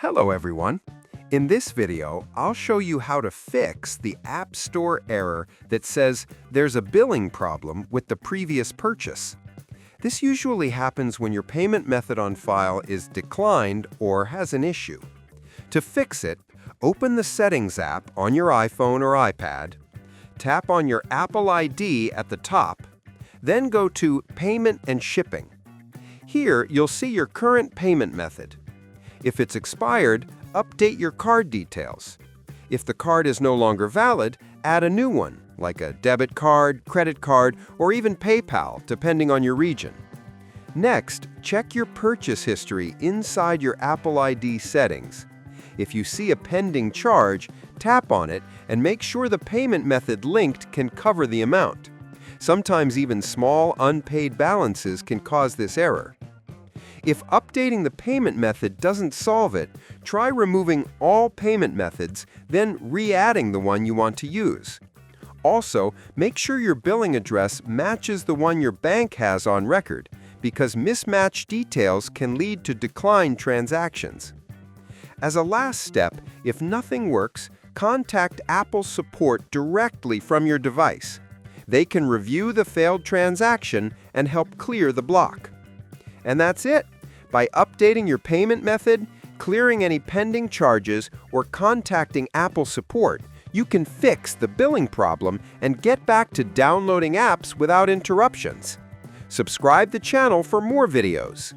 Hello everyone. In this video, I'll show you how to fix the App Store error that says there's a billing problem with the previous purchase. This usually happens when your payment method on file is declined or has an issue. To fix it, open the Settings app on your iPhone or iPad, tap on your Apple ID at the top, then go to Payment and Shipping. Here, you'll see your current payment method. If it's expired, update your card details. If the card is no longer valid, add a new one, like a debit card, credit card, or even PayPal, depending on your region. Next, check your purchase history inside your Apple ID settings. If you see a pending charge, tap on it and make sure the payment method linked can cover the amount. Sometimes even small, unpaid balances can cause this error. If updating the payment method doesn't solve it, try removing all payment methods, then re-adding the one you want to use. Also, make sure your billing address matches the one your bank has on record, because mismatched details can lead to declined transactions. As a last step, if nothing works, contact Apple support directly from your device. They can review the failed transaction and help clear the block. And that's it. By updating your payment method, clearing any pending charges, or contacting Apple support, you can fix the billing problem and get back to downloading apps without interruptions. Subscribe the channel for more videos.